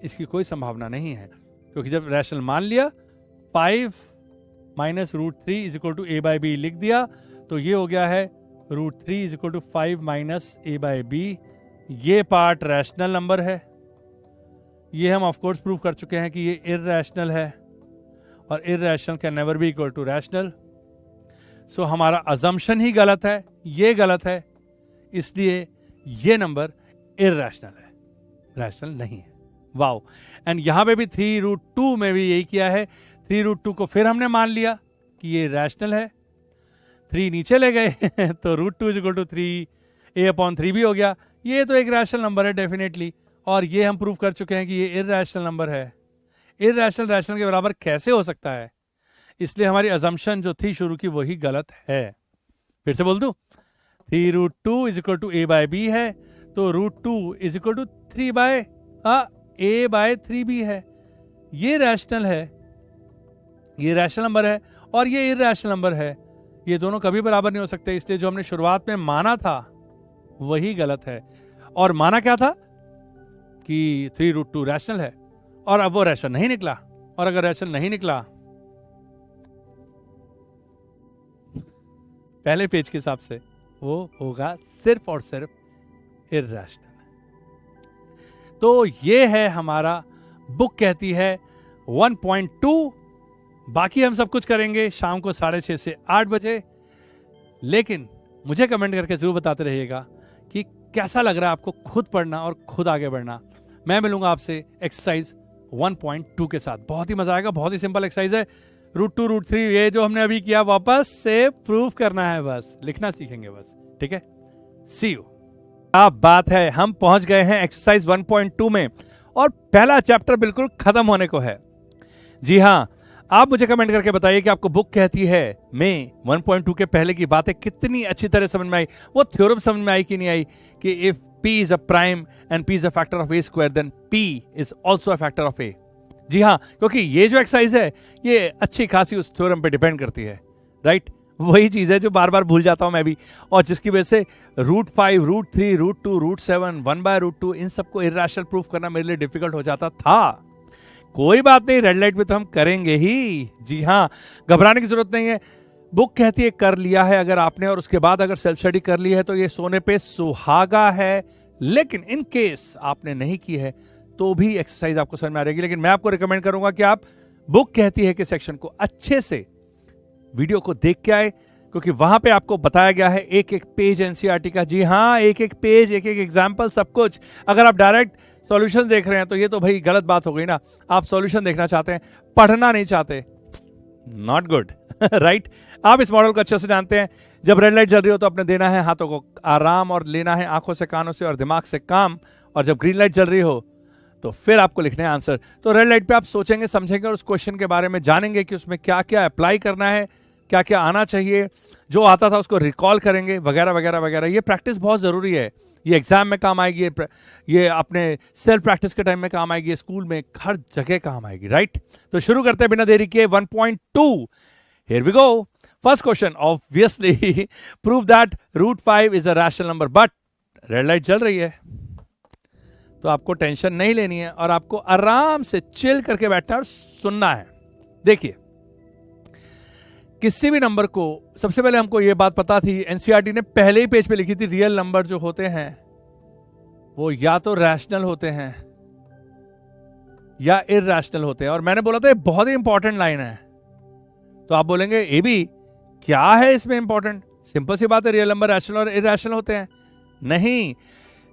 इसकी कोई संभावना नहीं है, क्योंकि जब रैशनल मान लिया 5 minus root 3 is equal to a by b लिख दिया, तो ये हो गया है root 3 is equal to 5 minus a by b. ये पार्ट रैशनल नंबर है, ये हम ऑफ कोर्स प्रूव कर चुके हैं कि ये इरैशनल है, और irrational can never be equal to rational. So हमारा अजम्पशन ही गलत है, ये गलत है, इसलिए ये नंबर इरैशनल है, रैशनल नहीं है। वाओ। एंड यहां पे भी 3√2 में भी यही किया है। 3√2 को फिर हमने मान लिया कि ये रैशनल है, 3 नीचे ले गए तो √2 इज इक्वल टू 3a/3 भी हो गया। ये तो एक रैशनल नंबर है डेफिनेटली, और ये हम प्रूव कर चुके हैं कि ये इरैशनल नंबर है। इरैशनल रैशनल के बराबर कैसे हो सकता है? इसलिए हमारी अजम्पशन जो थी शुरू की वही गलत है। फिर से बोल दूं, 3√2 is equal to a by b है, तो √2 इज इक्वल टू 3/a/3 भी है। ये रैशनल है, ये रैशनल नंबर है, और ये इरैशनल नंबर है। ये दोनों कभी बराबर नहीं हो सकते, इसलिए जो हमने शुरुआत में माना था वही गलत है। और माना क्या था कि 3√2 रैशनल है, और अब वो रैशनल नहीं निकला। और अगर रैशनल नहीं निकला, पहले पेज के हिसाब से वो होगा सिर्फ और सिर्फ इरैशनल। तो ये है हमारा बुक कहती है 1.2। बाकी हम सब कुछ करेंगे शाम को 6:30 से 8 बजे। लेकिन मुझे कमेंट करके जरूर बताते रहिएगा कि कैसा लग रहा है आपको खुद पढ़ना और खुद आगे बढ़ना। मैं मिलूंगा आपसे एक्सरसाइज 1.2 के साथ। बहुत ही मजा आएगा, बहुत ही सिंपल एक्सरसाइज है। √2 √3 ये जो हमने अभी किया वापस से प्रूफ करना है, बस लिखना सीखेंगे बस। ठीक है, सी यू। क्या बात है, हम पहुंच गए हैं एक्सरसाइज 1.2 में, और पहला चैप्टर बिल्कुल खत्म होने को है। जी हाँ, आप मुझे कमेंट करके बताइए कि आपको बुक कहती है में 1.2 के पहले की बातें कितनी अच्छी तरह समझ में आई। वो थ्योरम समझ में आई कि नहीं आई कि if p is a prime and p is a factor of a square then p is also a factor of a। जी हाँ, क्योंकि ये जो एक्सरसाइज है ये अच्छी खासी उस थ्योरम पे डिपेंड करती है, राइट? वही चीज है जो बार बार भूल जाता हूं मैं भी, और जिसकी वजह से √5 √3 √2 √7 1/√2 इन सबको इरैशनल प्रूफ करना मेरे लिए डिफिकल्ट हो जाता था। कोई बात नहीं, रेड लाइट में तो हम करेंगे ही। जी हाँ, घबराने की जरूरत नहीं है। बुक कहती है कर लिया है अगर आपने, और उसके बाद अगर सेल्फ स्टडी कर ली है तो ये सोने पे सुहागा है। लेकिन इन केस आपने नहीं की है तो भी एक्सरसाइज आपको समझ में आ रहेगी। लेकिन मैं आपको रिकमेंड करूंगा कि आप बुक कहती है कि सेक्शन को अच्छे से वीडियो को देख के आए, क्योंकि वहां पे आपको बताया गया है एक एक पेज एनसीईआरटी का। जी हाँ, एक एक पेज, एक एक एग्जाम्पल, सब कुछ। अगर आप डायरेक्ट सॉल्यूशन देख रहे हैं तो ये तो भाई गलत बात हो गई ना। आप सॉल्यूशन देखना चाहते हैं, पढ़ना नहीं चाहते, नॉट गुड, राइट? आप इस मॉडल को अच्छे से जानते हैं। जब रेड लाइट जल रही हो तो अपने देना है हाथों को आराम, और लेना है आंखों से, कानों से और दिमाग से काम। और जब ग्रीन लाइट जल रही हो तो फिर आपको लिखने हैं आंसर। तो रेड लाइट पे आप सोचेंगे, समझेंगे और उस क्वेश्चन के बारे में जानेंगे कि उसमें क्या क्या अप्लाई करना है, क्या क्या आना चाहिए, जो आता था उसको रिकॉल करेंगे, वगैरह वगैरह वगैरह। ये प्रैक्टिस बहुत जरूरी है, ये एग्जाम में काम आएगी, ये अपने सेल्फ प्रैक्टिस के टाइम में काम आएगी, स्कूल में हर जगह काम आएगी, राइट? तो शुरू करते हैं बिना देरी के 1.2। Here we go. First question, obviously prove that √5 is a rational number. But red light जल रही है तो आपको टेंशन नहीं लेनी है और आपको आराम से चिल करके बैठना है और सुनना है। देखिए, किसी भी नंबर को, सबसे पहले हमको यह बात पता थी, एनसीईआरटी ने पहले ही पेज पे लिखी थी, रियल नंबर जो होते हैं वो या तो रैशनल होते हैं या इरैशनल होते हैं। और मैंने बोला था ये बहुत ही इंपॉर्टेंट लाइन है। तो आप बोलेंगे ये भी क्या है इसमें इंपॉर्टेंट? सिंपल सी बात है, रियल नंबर रैशनल और इरैशनल होते हैं। नहीं,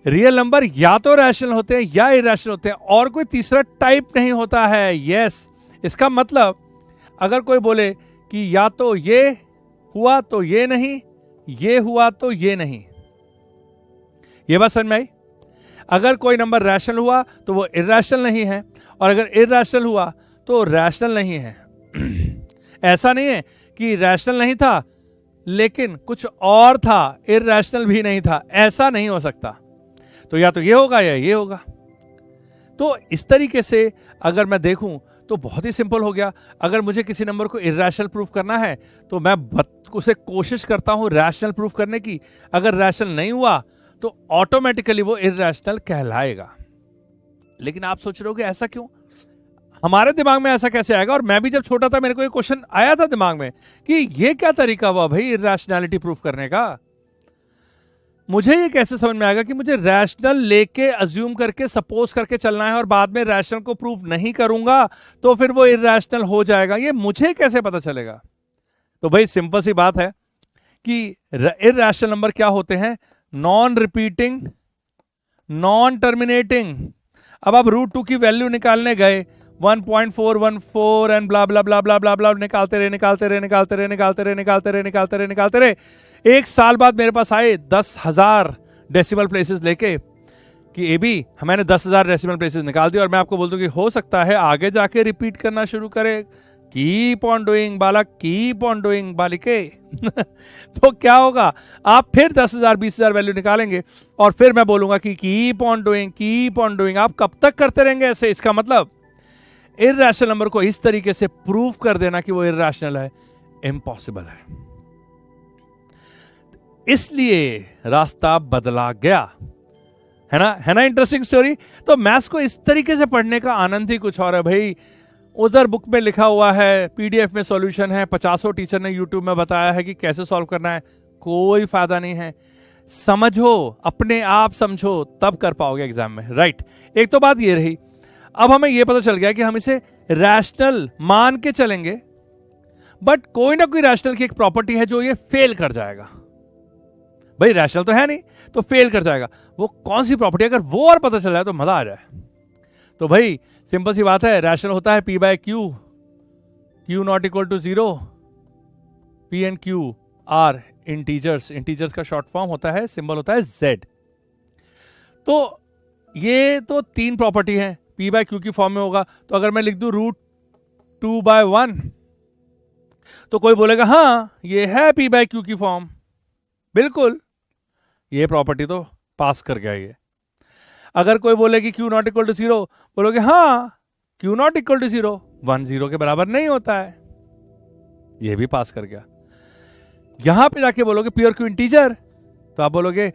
रियल नंबर या तो रैशनल होते हैं या इरैशनल होते हैं, और कोई तीसरा टाइप नहीं होता है। यस, इसका मतलब अगर कोई बोले कि या तो ये हुआ तो ये नहीं, ये हुआ तो ये नहीं, ये बात समझ में आई? अगर कोई नंबर रैशनल हुआ तो वो इर्रेशनल नहीं है, और अगर इर्रेशनल हुआ तो रैशनल नहीं है। ऐसा नहीं है कि रैशनल नहीं था लेकिन कुछ और था, इर्रेशनल भी नहीं था, ऐसा नहीं हो सकता। तो या तो ये होगा या ये होगा। तो इस तरीके से अगर मैं देखूं तो बहुत ही सिंपल हो गया। अगर मुझे किसी नंबर को इर्रेशनल प्रूफ करना है तो मैं उसे कोशिश करता हूं रैशनल प्रूफ करने की। अगर रैशनल नहीं हुआ तो ऑटोमेटिकली वो इर्रेशनल कहलाएगा। लेकिन आप सोच रहे हो कि ऐसा क्यों, हमारे दिमाग में ऐसा कैसे आएगा? और मैं भी जब छोटा था मेरे को ये क्वेश्चन आया था दिमाग में कि ये क्या तरीका हुआ भाई इर्रेशनैलिटी प्रूफ करने का। मुझे ये कैसे समझ में आएगा कि मुझे रैशनल लेके अज्यूम करके सपोज करके चलना है और बाद में रैशनल को प्रूफ नहीं करूंगा तो फिर वो इर्रेशनल हो जाएगा, ये मुझे कैसे पता चलेगा? तो भाई सिंपल सी बात है कि इर्रेशनल नंबर क्या होते हैं? Non repeating, non terminating. अब आप रूट 2 की वैल्यू निकालने गए 1.414 एंड ब्ला ब्ला ब्ला ब्ला ब्ला ब्ला, निकालते रहे। एक साल बाद मेरे पास आए 10,000 डेसिमल प्लेसेस लेके कि एबी मैंने 10,000 डेसिमल प्लेसेस निकाल दिए, और मैं आपको बोल दूं कि हो सकता है आगे जाके रिपीट करना शुरू करे। कीप ऑन डूइंग बालक, कीप ऑन डूइंग बालिके। तो क्या होगा, आप फिर 10,000 20,000 वैल्यू निकालेंगे और फिर मैं बोलूंगा कि keep on doing, keep on doing. आप कब तक करते रहेंगे ऐसे? इसका मतलब इर्रेशनल नंबर को इस तरीके से प्रूव कर देना कि वो इर्रेशनल है, इम्पॉसिबल है। इसलिए रास्ता बदला गया, है ना इंटरेस्टिंग स्टोरी। तो मैथ्स को इस तरीके से पढ़ने का आनंद ही कुछ और है भाई। उधर बुक में लिखा हुआ है, पीडीएफ में सॉल्यूशन है, 50 टीचर ने यूट्यूब में बताया है कि कैसे सॉल्व करना है, कोई फायदा नहीं है। समझो, अपने आप समझो, तब कर पाओगे एग्जाम में, राइट। एक तो बात ये रही। अब हमें यह पता चल गया कि हम इसे रैशनल मान के चलेंगे, बट कोई ना कोई रैशनल की एक प्रॉपर्टी है जो ये फेल कर जाएगा। भाई रैशनल तो है नहीं तो फेल कर जाएगा। वो कौन सी प्रॉपर्टी? अगर वो और पता चल जाए तो मजा आ जाए। तो भाई सिंपल सी बात है, रैशनल होता है P by Q, Q not equal to 0, P and Q are integers. Integers का शॉर्ट फॉर्म होता है, सिंबल होता है Z। तो ये तो 3 प्रॉपर्टी है, P बाय Q की फॉर्म में होगा। तो अगर मैं लिख दूं √2/1 तो कोई बोलेगा हाँ ये है P बाय Q की फॉर्म, बिल्कुल ये प्रॉपर्टी तो पास कर गया ये। अगर कोई बोले कि Q नॉट इक्वल टू 0, बोलोगे हाँ Q नॉट इक्वल टू 0, 1 0 के बराबर नहीं होता है, ये भी पास कर गया। यहां पे जाके बोलोगे P और Q इंटीजर, तो आप बोलोगे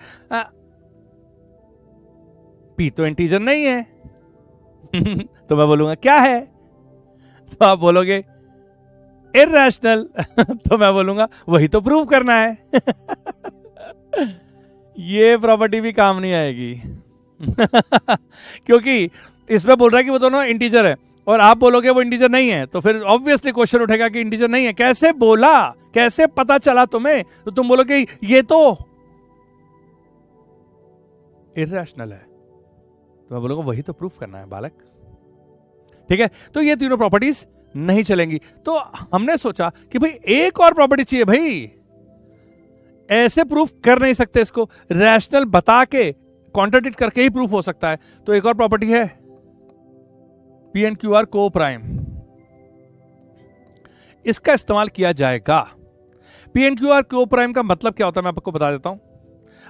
P तो इंटीजर नहीं है। तो मैं बोलूंगा क्या है? तो आप बोलोगे इर्रेशनल। तो मैं बोलूंगा वही तो प्रूव करना है। ये प्रॉपर्टी भी काम नहीं आएगी। क्योंकि इसमें बोल रहा है कि वो दोनों इंटीजर है और आप बोलोगे वो इंटीजर नहीं है, तो फिर ऑब्वियसली क्वेश्चन उठेगा कि इंटीजर नहीं है। कैसे बोला, कैसे पता चला तुम्हें? तो तुम बोलोगे ये तो इर्रेशनल है। तो मैं बोलूंगा वही तो प्रूफ करना है बालक, ठीक है। तो ये तीनों प्रॉपर्टीज नहीं चलेंगी। तो हमने सोचा कि भाई एक और प्रॉपर्टी चाहिए भाई, ऐसे प्रूफ कर नहीं सकते इसको, रैशनल बता के कॉन्ट्राडिक्ट करके ही प्रूफ हो सकता है। तो एक और प्रॉपर्टी है P एंड Q आर को प्राइम, इसका इस्तेमाल किया जाएगा। P एंड Q आर को प्राइम का मतलब क्या होता है मैं आपको बता देता हूं।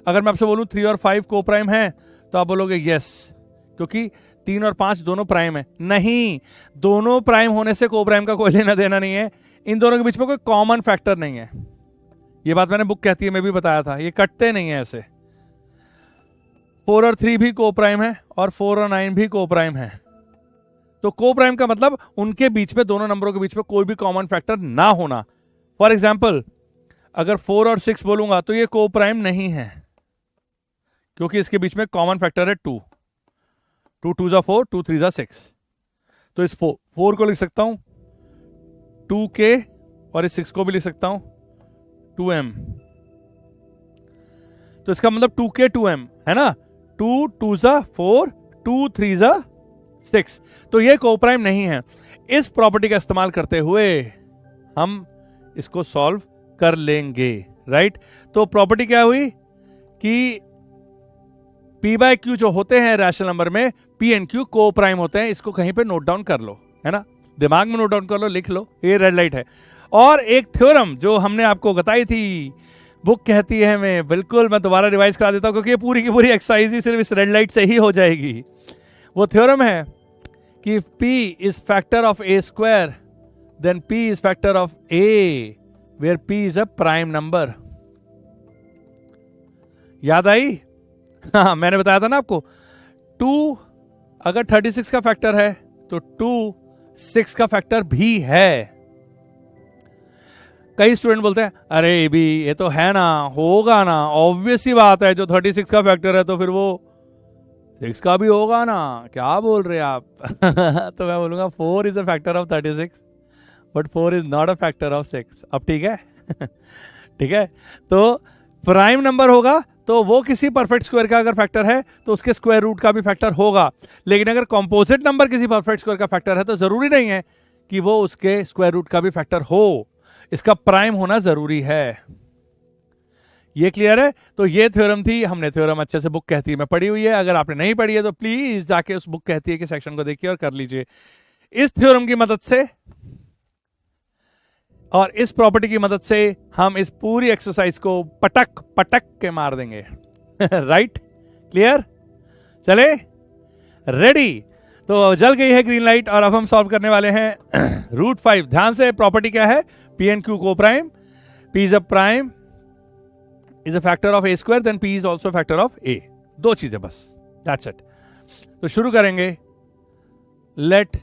अगर मैं आपसे बोलूं 3 और 5 को प्राइम है तो आप बोलोगे यस, क्योंकि 3 और 5 दोनों प्राइम है। नहीं, दोनों प्राइम होने से को प्राइम का कोई लेना देना नहीं है, इन दोनों के बीच में कोई कॉमन फैक्टर नहीं है। ये बात मैंने बुक कहती है, मैं भी बताया था, ये कटते नहीं है ऐसे। 4 और 3 भी को प्राइम है और 4 और 9 भी को प्राइम है। तो को प्राइम का मतलब उनके बीच में, दोनों नंबरों के बीच में कोई भी कॉमन फैक्टर ना होना। फॉर एग्जाम्पल अगर 4 और 6 बोलूंगा तो ये को प्राइम नहीं है, क्योंकि इसके बीच में कॉमन फैक्टर है 2। 2 2 जा 4, 2 3 जा 6। तो इस 4 को लिख सकता हूं 2k और इस 6 को भी लिख सकता हूं 2m। तो इसका मतलब 2k 2m है ना। 2 2 जा 4, 2 3 जा 6। तो ये को प्राइम नहीं है। इस प्रॉपर्टी का इस्तेमाल करते हुए हम इसको सॉल्व कर लेंगे, राइट। तो प्रॉपर्टी क्या हुई कि पी बाय क्यू जो होते हैं रैशनल नंबर में, पी एंड क्यू को प्राइम होते हैं। इसको कहीं पे नोट डाउन कर लो, है ना, दिमाग में नोट डाउन कर लो, लिख लो, ये रेड लाइट है। और एक थ्योरम जो हमने आपको बताई थी, बुक कहती है, मैं बिल्कुल मैं दोबारा रिवाइज करा देता हूं क्योंकि ये पूरी की पूरी एक्सरसाइज ही सिर्फ इस रेड लाइट से ही हो जाएगी। वो थ्योरम है कि P is factor of a square then P is factor of A where P is a prime number. याद आई? हाँ, मैंने बताया था ना आपको, 2 अगर 36 का फैक्टर है तो 2 6 का फैक्टर भी है। कई स्टूडेंट बोलते हैं अरे भी ये तो है ना, होगा ना, ऑब्वियस ही बात है, जो 36 का फैक्टर है तो फिर वो 6 का भी होगा ना, क्या बोल रहे हैं आप? तो मैं बोलूंगा 4 is a factor of 36 but 4 is not a factor of 6। अब ठीक है? ठीक है, तो प्राइम नंबर होगा तो वो किसी परफेक्ट स्क्वायर का अगर फैक्टर है तो उसके स्क्वायर रूट का भी फैक्टर होगा। लेकिन अगर कॉम्पोजिट नंबर किसी परफेक्ट स्क्वायर का फैक्टर है तो जरूरी नहीं है कि वो उसके स्क्वायर रूट का भी फैक्टर हो, इसका प्राइम होना जरूरी है। ये क्लियर है? तो ये थ्योरम थी, हमने थ्योरम अच्छे से बुक कहती है में पढ़ी हुई है। अगर आपने नहीं पढ़ी है तो प्लीज जाके उस बुक कहती है कि सेक्शन को देखिए और कर लीजिए। इस थ्योरम की मदद से और इस प्रॉपर्टी की मदद से हम इस पूरी एक्सरसाइज को पटक पटक के मार देंगे। राइट? क्लियर? चले? रेडी? तो जल गई है ग्रीन लाइट और अब हम सॉल्व करने वाले हैं √5। ध्यान से, प्रॉपर्टी क्या है? पी एंड क्यू को prime, p is a prime is a factor of a square then p is also factor of a. दो चीजें बस, दैट्स इट। तो शुरू करेंगे। Let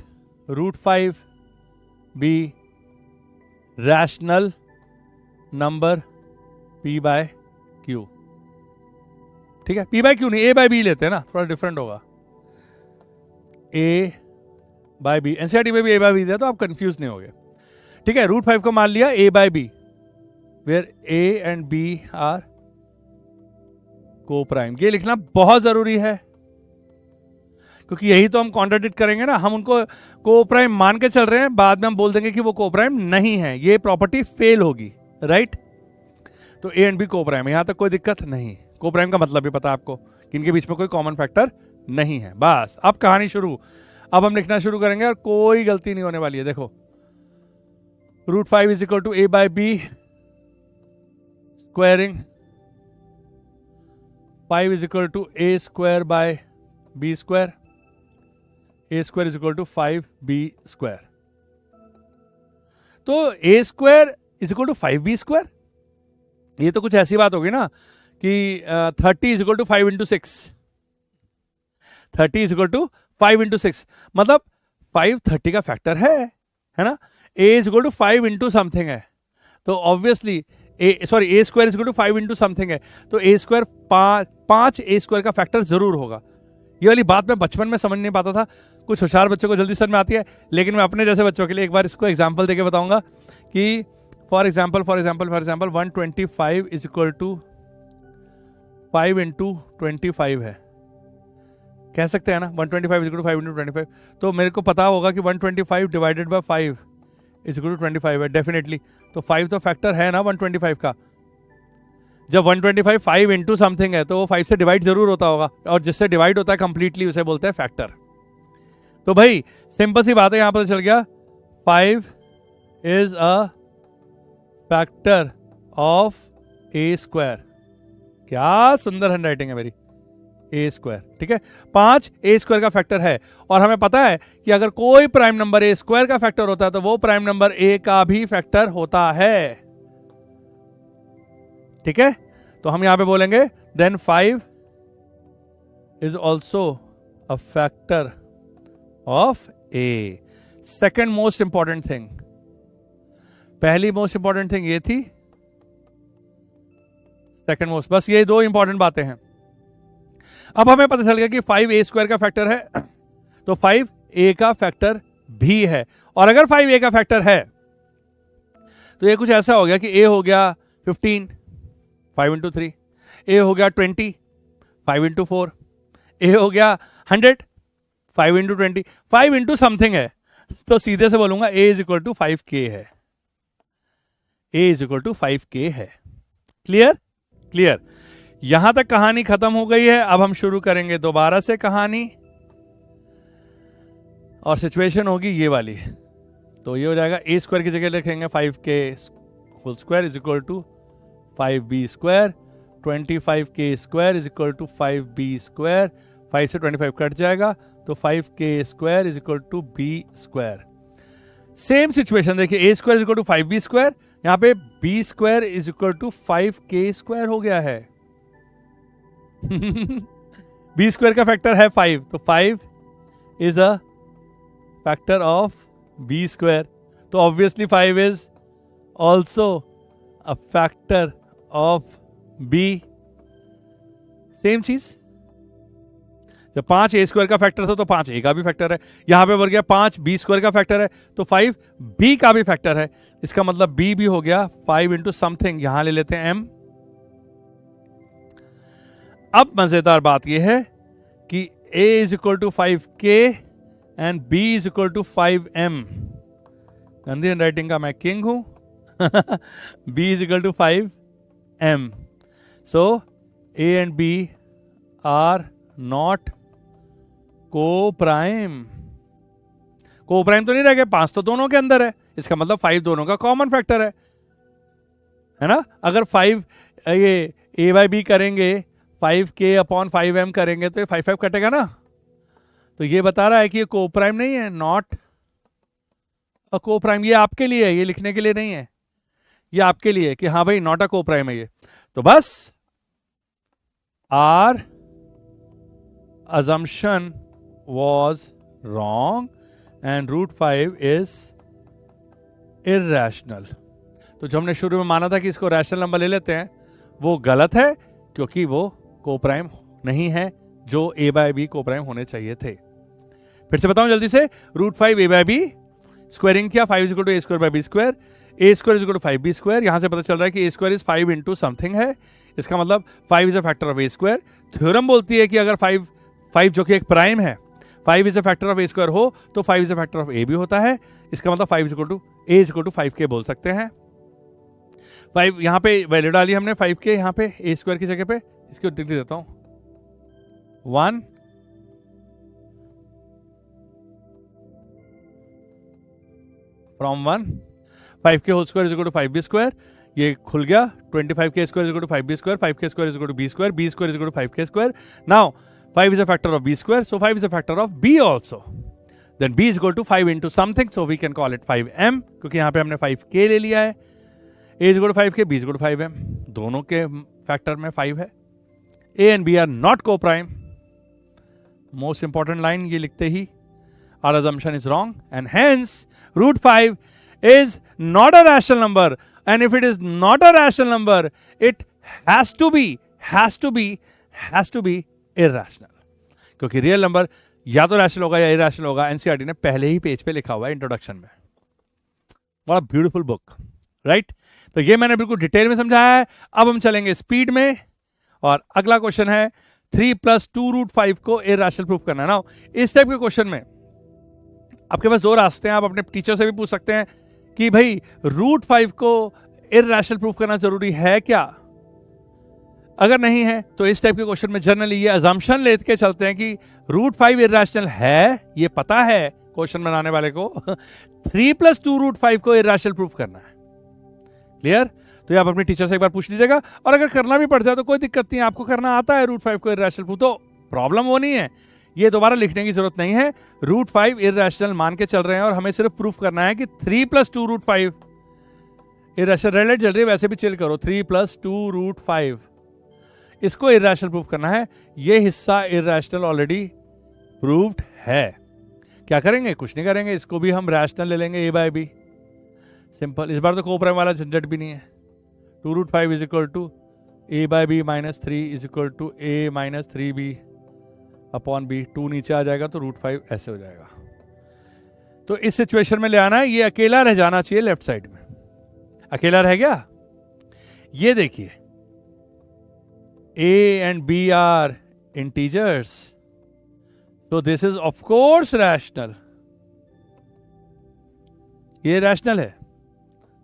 √5 be rational number p by q। ठीक है, p बाय q नहीं, a बाय b लेते हैं ना, थोड़ा डिफरेंट होगा। a बाय b, एनसीईआरटी में भी a बाय b दिया तो आप कंफ्यूज नहीं होगे। ठीक है, √5 को मान लिया a by b where a and b are coprime. ये लिखना बहुत जरूरी है क्योंकि यही तो हम कॉन्ट्राडिक्ट करेंगे ना। हम उनको को प्राइम मान के चल रहे हैं, बाद में हम बोल देंगे कि वो को प्राइम नहीं है, ये प्रॉपर्टी फेल होगी। राइट? तो ए एंड बी को प्राइम, यहां तक कोई दिक्कत नहीं। को प्राइम का मतलब भी पता है आपको कि इनके बीच में कोई कॉमन फैक्टर नहीं है। बस अब कहानी शुरू। अब हम लिखना शुरू करेंगे और कोई गलती नहीं होने वाली है। देखो, √5 is equal to a by b squaring 5 is equal to a square by b square, a square is equal to 5b square. तो a square is equal to 5b square, ये तो कुछ ऐसी बात होगी ना कि 30 is equal to 5 into 6, 30 is equal to 5 into 6, मतलब 5 30 का फैक्टर है ना। A is equal to 5 into something है, तो obviously a square is equal to 5 into something है, तो ए स्क्वायर 5 ए स्क्वायर का फैक्टर जरूर होगा। ये वाली बात मैं बचपन में समझ नहीं पाता था, कुछ होशियार बच्चों को जल्दी समझ में आती है, लेकिन मैं अपने जैसे बच्चों के लिए एक बार इसको एग्जांपल देके बताऊंगा कि for example 125 is equal to 5 into 25 है, कह सकते हैं ना। 125 इज इक्वल टू 5 इंटू 25, तो मेरे को पता होगा कि 125 divided by 5 is equal to 25 है डेफिनेटली। तो 5 तो फैक्टर है ना 125 का। जब 125 5 इंटू समथिंग है तो वो 5 से डिवाइड जरूर होता होगा, और जिससे डिवाइड होता है कंप्लीटली उसे बोलते हैं फैक्टर। तो भाई सिंपल सी बात है, यहां पता चल गया 5 is a factor of a square. क्या सुंदर हैंडराइटिंग है मेरी, ए स्क्वायर। ठीक है, 5 ए स्क्वायर का फैक्टर है, और हमें पता है कि अगर कोई प्राइम नंबर ए स्क्वायर का फैक्टर होता है तो वो प्राइम नंबर ए का भी फैक्टर होता है। ठीक है, तो हम यहां पे बोलेंगे then 5 is also a factor of a. Second most important thing, पहली मोस्ट इंपॉर्टेंट थिंग ये थी, सेकेंड मोस्ट, बस ये दो इंपॉर्टेंट बातें हैं। अब हमें पता चल गया कि 5 ए स्क्वायर का फैक्टर है, तो 5 ए का फैक्टर भी है। और अगर 5 ए का फैक्टर है तो ये कुछ ऐसा हो गया कि ए हो गया 15 5 इंटू 3, ए हो गया 20 5 इंटू 4, ए हो गया 100 5 इंटू 20, 5 इंटू समथिंग है, तो सीधे से बोलूंगा ए इज इक्वल टू 5k है, ए इज इक्वल टू 5k है। क्लियर? क्लियर। यहां तक कहानी खत्म हो गई है। अब हम शुरू करेंगे दोबारा से कहानी, और सिचुएशन होगी ये वाली। तो ये हो जाएगा ए स्क्वायर की जगह लिखेंगे 5k whole square is equal to 5b square, 25k square is equal to 5b square, 5 से 25 कट जाएगा तो 5k square is equal to b square. Same situation देखिए, a square is equal to 5b square, यहां पे b square is equal to 5k square हो गया है। b square का फैक्टर है 5, तो 5 is a factor of b square, तो obviously 5 is also a factor of b। Same चीज, जब 5 ए स्क्वायर का फैक्टर था तो 5 ए का भी फैक्टर है, यहां पे बढ़ गया 5 बी स्क्वायर का फैक्टर है तो 5 बी का भी फैक्टर है। इसका मतलब बी भी हो गया 5 इंटू समथिंग, यहां ले लेते हैं m। अब मजेदार बात यह है कि a is equal to 5k and b is equal to 5m। गंदी हैंड राइटिंग का मैं किंग हूं। b is equal to 5m, so a and b are not coprime. Coprime तो नहीं रह गए, 5 तो दोनों के अंदर है, इसका मतलब 5 दोनों का कॉमन फैक्टर है ना। अगर 5 ये a बाई बी करेंगे 5k अपॉन 5m करेंगे तो ये 5 कटेगा ना, तो ये बता रहा है कि ये को प्राइम नहीं है, नॉट अ को प्राइम। ये आपके लिए है, ये लिखने के लिए नहीं है, ये आपके लिए है कि हाँ भाई नॉट अ को प्राइम है ये। तो बस are assumption was wrong and root 5 is irrational। तो जो हमने शुरू में माना था कि इसको रैशनल नंबर ले लेते हैं, वो गलत है क्योंकि वो को प्राइम नहीं है, जो a by b coprime होने चाहिए थे। फिर से बताऊं जल्दी से, root 5 a by b, squaring किया 5 equal to a square by b square, a square is equal to 5b square. यहां से पता चल रहा है कि a square is 5 into something है, इसका मतलब 5 is a factor of a square. Theorem बोलती है कि अगर 5 जो कि एक प्राइम है, 5 is a factor of a square हो तो 5 is a factor of a भी होता है, इसका मतलब 5 equal to a is equal to 5k बोल सकते हैं। 5 यहां पे वैल्यू डाली हमने 5k, यहां पे ए स्क्वायर की जगह पे इसको डिग्री देता हूं 1 from 1, 5k whole square is equal to 5b square, ये खुल गया 25k square is equal to 5b square, 5k square is equal to b square, b square is equal to 5k square. Now 5 is a factor of b square, so 5 is a factor of b also. Then b is equal to 5 into something, so we can call it 5m, क्योंकि यहां पे हमने 5k ले लिया है। a is equal to 5k, b is equal to 5m, दोनों के factor में 5 है। a and b are not co-prime। Most important line ये लिखते ही our assumption is wrong and hence root 5 is not a rational number, and if it is not a rational number, it has to be irrational, क्योंकि real number या तो rational होगा या irrational होगा। NCERT ने पहले ही पेज पे लिखा हुआ है इंट्रोडक्शन में। बड़ा ब्यूटीफुल बुक, राइट। तो ये मैंने बिल्कुल डिटेल में समझाया है। अब हम चलेंगे स्पीड में, और अगला क्वेश्चन है 3 + 2 रूट 5 को इरैशनल प्रूफ करना है ना। इस टाइप के क्वेश्चन में आपके पास दो रास्ते हैं, आप अपने टीचर से भी पूछ सकते हैं कि भाई रूट 5 को इरैशनल प्रूफ करना जरूरी है क्या। अगर नहीं है तो इस टाइप के क्वेश्चन में जनरली ये अजम्पशन लेके चलते हैं कि रूट 5 इरैशनल है, ये पता है क्वेश्चन बनाने वाले को। 3 + 2 रूट 5 को इरैशनल प्रूफ करना है। क्लियर? तो ये आप अपने टीचर से एक बार पूछ लीजिएगा, और अगर करना भी पड़ जाए तो कोई दिक्कत नहीं है, आपको करना आता है रूट 5 को इरैशनल प्रूफ, तो प्रॉब्लम वो नहीं है, ये दोबारा लिखने की जरूरत नहीं है। रूट 5 इरैशनल मान के चल रहे हैं और हमें सिर्फ प्रूफ करना है कि 3 + 2 रूट 5 इरैशनल। रेड लाइट चल रही है, वैसे भी चिल करो। 3 + 2 रूट 5 इसको इरैशनल प्रूफ करना है। ये हिस्सा इरैशनल ऑलरेडी प्रूव्ड है। क्या करेंगे? कुछ नहीं करेंगे, इसको भी हम रैशनल ले लेंगे, a बाय बी। सिंपल, इस बार तो कोप्राइम वाला झंझट भी नहीं है। 2 root 5 is equal to a by b minus 3 is equal to a minus 3b upon b। 2 नीचे आ जाएगा तो रूट 5 ऐसे हो जाएगा। तो इस सिचुएशन में ले आना है, ये अकेला रह जाना चाहिए लेफ्ट साइड में। अकेला रह गया। ये देखिए a and b are integers, so this is of course rational. ये rational है,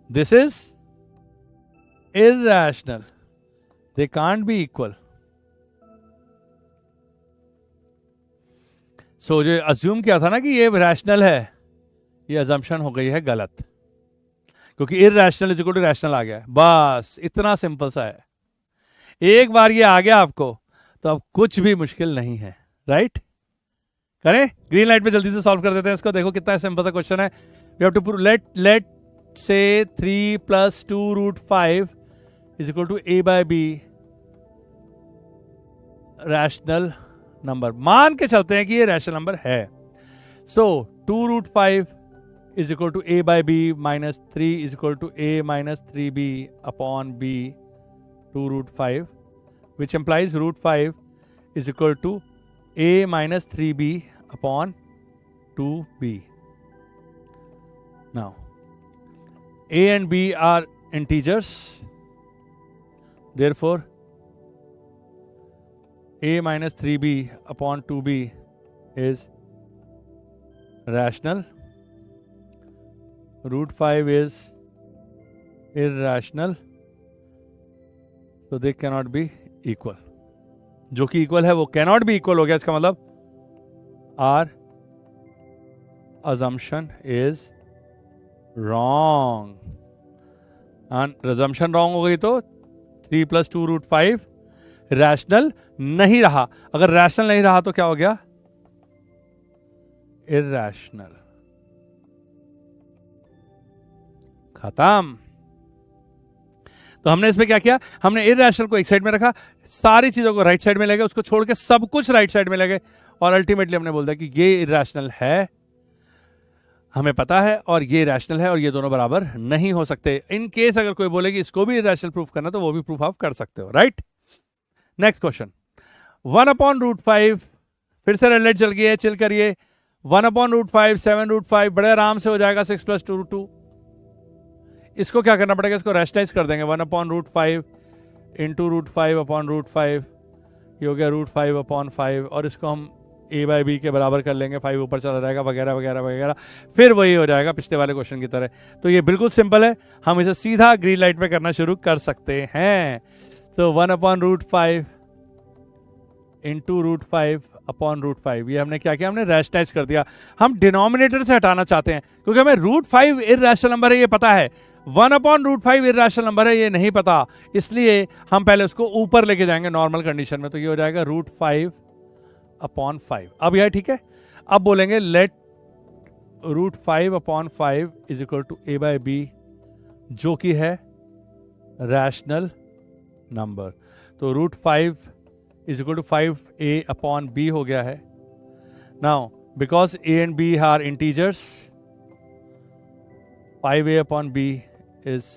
this is irrational. They can't be equal. सो जो अज्यूम किया था ना कि ये रैशनल है, ये अजम्पशन हो गई है गलत, क्योंकि irrational is equal to rational आ गया है। बस इतना सिंपल सा है। एक बार ये आ गया आपको तो अब कुछ भी मुश्किल नहीं है, राइट? करें, ग्रीन लाइट पे जल्दी से सॉल्व कर देते हैं इसको। देखो कितना सिंपल सा क्वेश्चन है। We have to prove, let say 3 + 2√5 is equal to a by b rational number. मान के चलते हैं कि ये रैशनल नंबर है। So 2√5 is equal to a by b - 3 is equal to a - 3b upon b 2√5, which implies √5 is equal to a - 3b upon 2b. Now, a and b are integers, therefore a - 3b upon 2b is rational. √5 is irrational, so they cannot be equal. जो कि equal है वो cannot be equal हो गया। इसका मतलब our assumption is wrong. and assumption wrong हो गई तो 3 + 2√5 रैशनल नहीं रहा। अगर रैशनल नहीं रहा तो क्या हो गया? इरैशनल। खत्म। तो हमने इसमें क्या किया? हमने इरैशनल को एक साइड में रखा, सारी चीजों को राइट साइड में ले गए, उसको छोड़ के सब कुछ राइट साइड में ले गए, और अल्टीमेटली हमने बोल दिया कि ये इरैशनल है, हमें पता है, और ये रैशनल है, और ये दोनों बराबर नहीं हो सकते। इन केस अगर कोई बोले कि इसको भी इरैशनल प्रूफ करना तो वो भी प्रूफ आप कर सकते हो, राइट? Next question, 1/√5। फिर से रेड लाइट चल गई है, चिल करिए। 1/√5 7√5 बड़े आराम से हो जाएगा 6 + 2√2। इसको क्या करना पड़ेगा? इसको रैशनलाइज कर देंगे। 1/√5 इंटू √5/√5, ये हो गया √5/5, और इसको हम a by b के बराबर कर लेंगे, 5 ऊपर चला जाएगा, वगैरह वगैरह वगैरह। फिर वही हो जाएगा पिछले वाले क्वेश्चन की तरह। तो ये बिल्कुल सिंपल है, हम इसे सीधा ग्रीन लाइट पे करना शुरू कर सकते हैं। तो 1/√5 इंटू √5/√5, ये हमने क्या किया? हमने रैशनलाइज कर दिया। हम डिनोमिनेटर से हटाना चाहते हैं, क्योंकि हमें √5 इरैशनल नंबर है ये पता है, 1/√5 इरैशनल नंबर है ये नहीं पता, इसलिए हम पहले उसको ऊपर लेके जाएंगे नॉर्मल कंडीशन में। तो ये हो जाएगा √5/5। अब यह ठीक है। अब बोलेंगे let √5/5 is equal to a by b, जो कि है रैशनल नंबर। तो √5 इज इक्वल टू 5a/b हो गया है। Now because a and b are integers, 5a/b is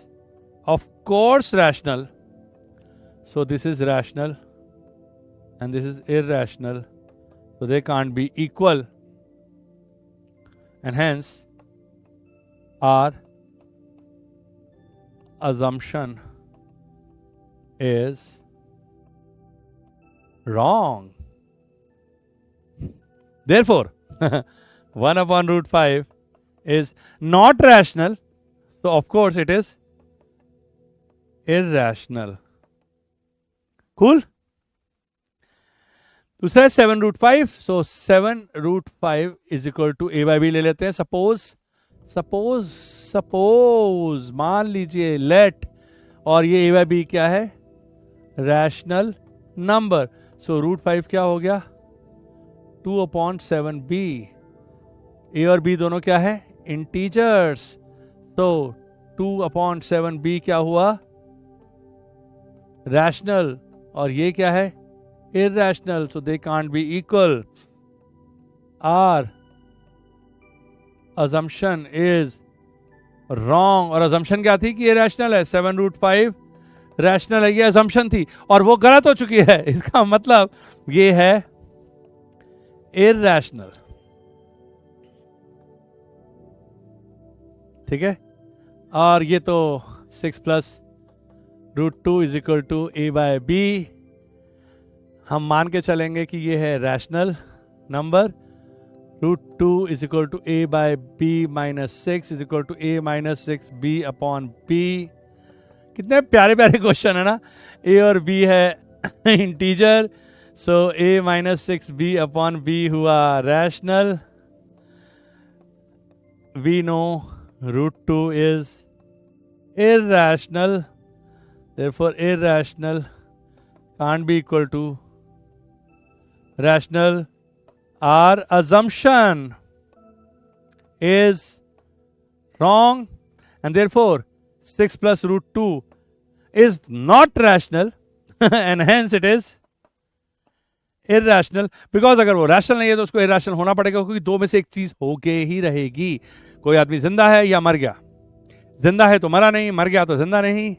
of course rational, so this is rational and this is irrational, so they can't be equal, and hence our assumption is wrong. Therefore 1/√5 is not rational, so of course it is irrational. Cool? दूसरा है 7√5। so 7√5 is equal to a by b ले लेते हैं। Suppose मान लीजिए late, और ये a by b क्या है? Rational number. सो √5 क्या हो गया? 2/7b। a और b दोनों क्या है? इंटीजर्स। तो 2/7b क्या हुआ? रैशनल, और ये क्या है? irrational, so they can't be equal. Our assumption is wrong, और assumption क्या थी? कि irrational है। 7√5 रैशनल है, ये assumption थी, और वो गलत हो चुकी है। इसका मतलब ये है irrational। ठीक है? और ये तो 6 + √2 is equal to a by b। हम मान के चलेंगे कि ये है rational number. √2 is equal to a by b - 6 is equal to a - 6b/b। कितने प्यारे प्यारे क्वेश्चन है ना? a और b है integer, so a minus 6b upon b हुआ rational. We know root 2 is irrational. Therefore, irrational can't be equal to rational. Our assumption is wrong, and therefore 6 plus root 2 is not rational and hence it is irrational. Because अगर वो rational नहीं है तो उसको irrational होना पड़ेगा, क्योंकि दो में से एक चीज होके ही रहेगी. कोई आदमी जिंदा है या मर गया. जिंदा है तो मरा नहीं, मर गया तो जिंदा नहीं,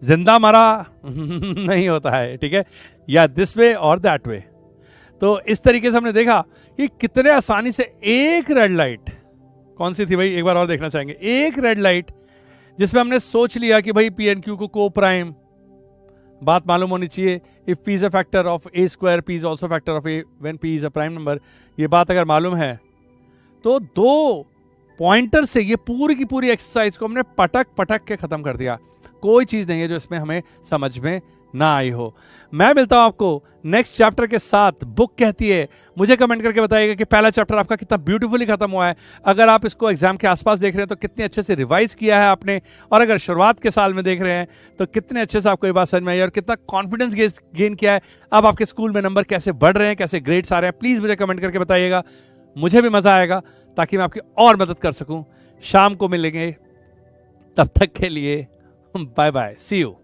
जिंदा मरा नहीं होता है. ठीक है, या दिस वे और दैट वे. तो इस तरीके से हमने देखा कि कितने आसानी से एक रेड लाइट, कौन सी थी भाई, एक बार और देखना चाहेंगे. एक रेड लाइट जिसमें हमने सोच लिया कि भाई पी एंड क्यू को को प्राइम, बात मालूम होनी चाहिए. If P is a factor of a square, P is also factor of A when P is a prime number, ये बात अगर मालूम है तो दो पॉइंटर से ये पूरी की पूरी एक्सरसाइज को हमने पटक पटक के खत्म कर दिया. कोई चीज नहीं है जो इसमें हमें समझ में ना आई हो. मैं मिलता हूं आपको नेक्स्ट चैप्टर के साथ. बुक कहती है, मुझे कमेंट करके बताइएगा कि पहला चैप्टर आपका कितना ब्यूटीफुली खत्म हुआ है. अगर आप इसको एग्जाम के आसपास देख रहे हैं तो कितने अच्छे से रिवाइज किया है आपने, और अगर शुरुआत के साल में देख रहे हैं तो कितने अच्छे से आपको ये बात समझ में आई और कितना कॉन्फिडेंस गेन किया है. अब आपके स्कूल में नंबर कैसे बढ़ रहे हैं, कैसे ग्रेड्स आ रहे हैं, प्लीज मुझे कमेंट करके बताइएगा. मुझे भी मजा आएगा ताकि मैं आपकी और मदद कर सकूं. शाम को मिलेंगे, तब तक के लिए बाय बाय, सी यू.